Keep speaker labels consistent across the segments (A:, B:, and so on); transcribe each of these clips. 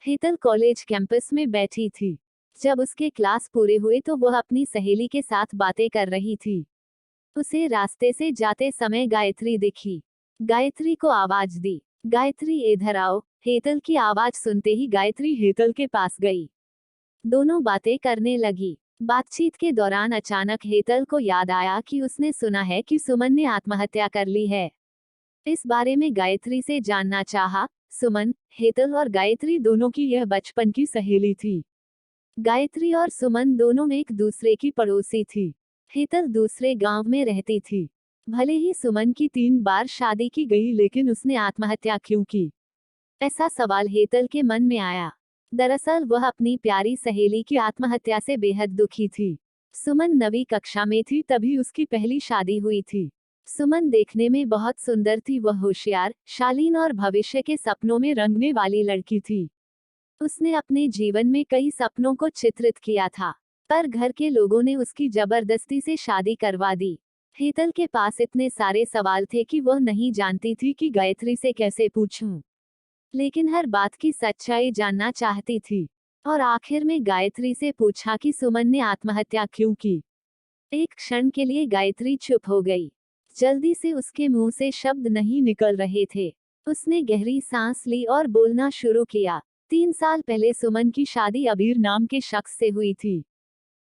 A: Hetal college campus में बैठी थी। जब उसके क्लास पूरे हुए तो वह अपनी सहेली के साथ बातें कर रही थी। उसे रास्ते से जाते समय गायत्री दिखी। गायत्री को आवाज दी, गायत्री इधर आओ। हेतल की आवाज सुनते ही गायत्री हेतल के पास गई। दोनों बातें करने लगी। बातचीत के दौरान अचानक हेतल को याद आया कि उसने सुना है कि सुमन ने आत्महत्या कर ली है। इस बारे में गायत्री से जानना चाहा। सुमन, हेतल और गायत्री दोनों की यह बचपन की सहेली थी। गायत्री और सुमन दोनों एक दूसरे की पड़ोसी थी। हेतल दूसरे गांव में रहती थी। भले ही सुमन की 3 बार शादी की गई, लेकिन उसने आत्महत्या क्यों की? ऐसा सवाल हेतल के मन में आया। दरअसल वह अपनी प्यारी सहेली की आत्महत्या से बेहद दुखी थी। सुमन 9वीं कक्षा में थी तभी उसकी पहली शादी हुई थी। सुमन देखने में बहुत सुंदर थी। वह होशियार, शालीन और भविष्य के सपनों में रंगने वाली लड़की थी। उसने अपने जीवन में कई सपनों को चित्रित किया था, पर घर के लोगों ने उसकी जबरदस्ती से शादी करवा दी। हेतल के पास इतने सारे सवाल थे कि वह नहीं जानती थी कि गायत्री से कैसे पूछूं। लेकिन हर बात की सच्चाई जानना चाहती थी। और आखिर में गायत्री से पूछा कि सुमन ने आत्महत्या क्यों की। एक क्षण के लिए गायत्री चुप हो गई। जल्दी से उसके मुंह से शब्द नहीं निकल रहे थे। उसने गहरी सांस ली और बोलना शुरू किया। 3 साल पहले सुमन की शादी अबीर नाम के शख्स से हुई थी।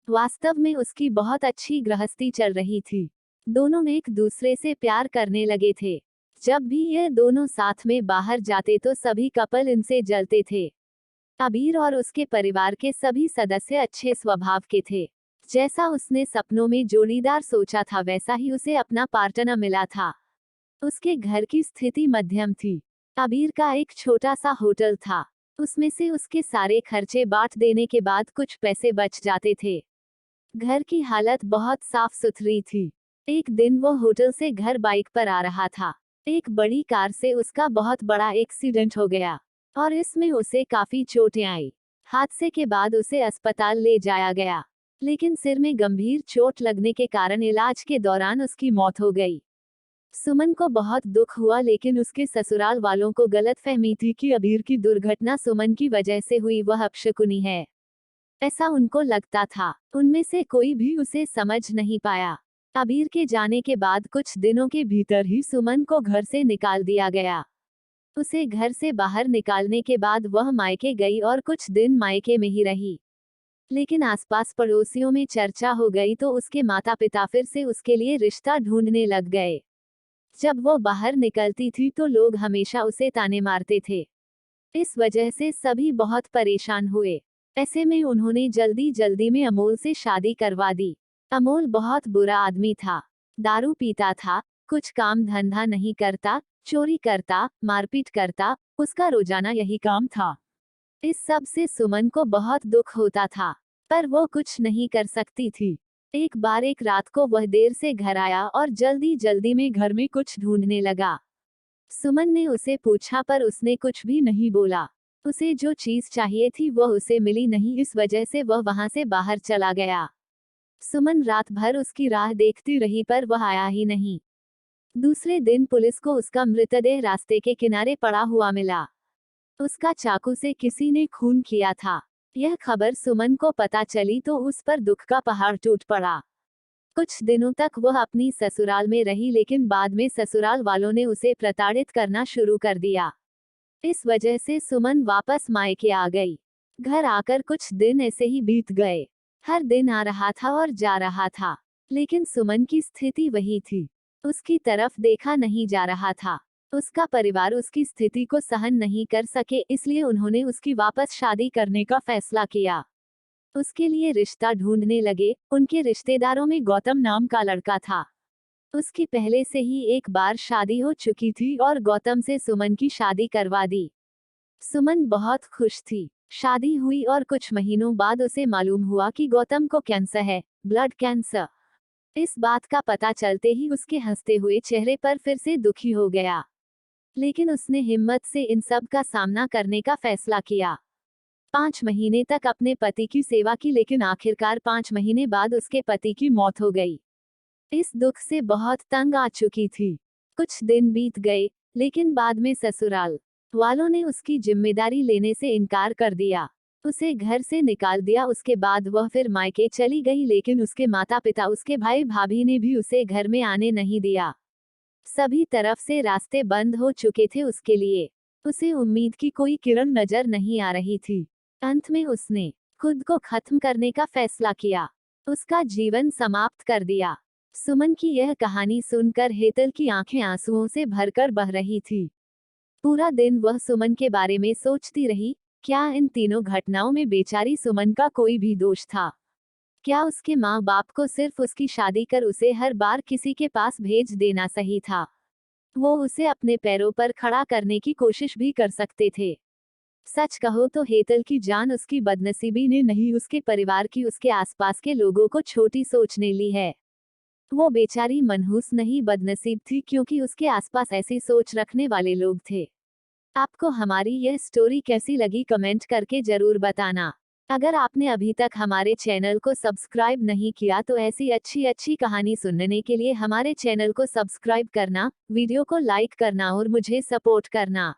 A: वास्तव में उसकी बहुत अच्छी गृहस्थी चल रही थी। दोनों एक दूसरे से प्यार करने लगे थे। जब भी ये दोनों साथ में बाहर जाते तो सभी कपल इनसे जलते थे। अबीर और उसके परिवार के सभी सदस्य अच्छे स्वभाव के थे। जैसा उसने सपनों में जोड़ीदार सोचा था वैसा ही उसे अपना पार्टनर मिला था। उसके घर की स्थिति मध्यम थी। अबीर का एक छोटा सा होटल था। उसमें से उसके सारे खर्चे बांट देने के बाद कुछ पैसे बच जाते थे। घर की हालत बहुत साफ सुथरी थी। एक दिन वो होटल से घर बाइक पर आ रहा था। एक बड़ी कार से उसका बहुत बड़ा एक्सीडेंट हो गया और इसमें उसे काफी चोटें आई। हादसे के बाद उसे अस्पताल ले जाया गया, लेकिन सिर में गंभीर चोट लगने के कारण इलाज के दौरान उसकी मौत हो गई। सुमन को बहुत दुख हुआ, लेकिन उसके ससुराल वालों को गलतफहमी थी कि अबीर की दुर्घटना सुमन की वजह से हुई। वह अपशकुनी है, ऐसा उनको लगता था। उनमें से कोई भी उसे समझ नहीं पाया। अबीर के जाने के बाद कुछ दिनों के भीतर ही सुमन को घर से निकाल दिया गया। उसे घर से बाहर निकालने के बाद वह मायके गई और कुछ दिन मायके में ही रही। लेकिन आसपास पड़ोसियों में चर्चा हो गई तो उसके माता पिता फिर से उसके लिए रिश्ता ढूंढने लग गए। जब वो बाहर निकलती थी तो लोग हमेशा उसे ताने मारते थे। इस वजह से सभी बहुत परेशान हुए। ऐसे में उन्होंने जल्दी जल्दी में अमोल से शादी करवा दी। अमोल बहुत बुरा आदमी था। दारू पीता था, कुछ काम धंधा नहीं करता, चोरी करता, मारपीट करता। उसका रोजाना यही काम था। इस सब से सुमन को बहुत दुख होता था, पर वो कुछ नहीं कर सकती थी। एक बार एक रात को वह देर से घर आया और जल्दी जल्दी में घर में कुछ ढूंढने लगा। सुमन ने उसे पूछा पर उसने कुछ भी नहीं बोला। उसे जो चीज चाहिए थी वह उसे मिली नहीं, इस वजह से वह वहां से बाहर चला गया। सुमन रात भर उसकी राह देखती रही पर वह आया ही नहीं। दूसरे दिन पुलिस को उसका मृतदेह रास्ते के किनारे पड़ा हुआ मिला। उसका चाकू से किसी ने खून किया था। यह खबर सुमन को पता चली तो उस पर दुख का पहाड़ टूट पड़ा। कुछ दिनों तक वह अपनी ससुराल में रही, लेकिन बाद में ससुराल वालों ने उसे प्रताड़ित करना शुरू कर दिया। इस वजह से सुमन वापस मायके आ गई। घर आकर कुछ दिन ऐसे ही बीत गए। हर दिन आ रहा था और जा रहा था, लेकिन सुमन की स्थिति वही थी। उसकी तरफ देखा नहीं जा रहा था। उसका परिवार उसकी स्थिति को सहन नहीं कर सके, इसलिए उन्होंने उसकी वापस शादी करने का फैसला किया। उसके लिए रिश्ता ढूंढने लगे। उनके रिश्तेदारों में गौतम नाम का लड़का था। उसकी पहले से ही एक बार शादी हो चुकी थी और गौतम से सुमन की शादी करवा दी। सुमन बहुत खुश थी। शादी हुई और कुछ महीनों बाद उसे मालूम हुआ कि गौतम को कैंसर है, ब्लड कैंसर। इस बात का पता चलते ही उसके हंसते हुए चेहरे पर फिर से दुखी हो गया। लेकिन उसने हिम्मत से इन सब का सामना करने का फैसला किया। 5 महीने तक अपने पति की सेवा की, लेकिन आखिरकार 5 महीने बाद उसके पति की मौत हो गई। इस दुख से बहुत तंग आ चुकी थी। कुछ दिन बीत गए, लेकिन बाद में ससुराल वालों ने उसकी जिम्मेदारी लेने से इनकार कर दिया, उसे घर से निकाल दिया। उसके बाद वह फिर मायके चली गई, लेकिन उसके माता पिता, उसके भाई भाभी ने भी उसे घर में आने नहीं दिया। सभी तरफ से रास्ते बंद हो चुके थे उसके लिए। उसे उम्मीद की कोई किरण नजर नहीं आ रही थी। अंत में उसने खुद को खत्म करने का फैसला किया, उसका जीवन समाप्त कर दिया। सुमन की यह कहानी सुनकर हेतल की आंखें आंसुओं से भरकर बह रही थी। पूरा दिन वह सुमन के बारे में सोचती रही। क्या इन तीनों घटनाओं में बेचारी सुमन का कोई भी दोष था? क्या उसके माँ बाप को सिर्फ उसकी शादी कर उसे हर बार किसी के पास भेज देना सही था? वो उसे अपने पैरों पर खड़ा करने की कोशिश भी कर सकते थे। सच कहो तो हेतल की जान उसकी बदनसीबी ने नहीं, उसके परिवार की, उसके आसपास के लोगों को छोटी सोचने ली है। वो बेचारी मनहूस नहीं, बदनसीब थी, क्योंकि उसके आसपास ऐसी सोच रखने वाले लोग थे। आपको हमारी यह स्टोरी कैसी लगी कमेंट करके जरूर बताना। अगर आपने अभी तक हमारे चैनल को सब्सक्राइब नहीं किया तो ऐसी अच्छी अच्छी कहानी सुनने के लिए हमारे चैनल को सब्सक्राइब करना, वीडियो को लाइक करना और मुझे सपोर्ट करना।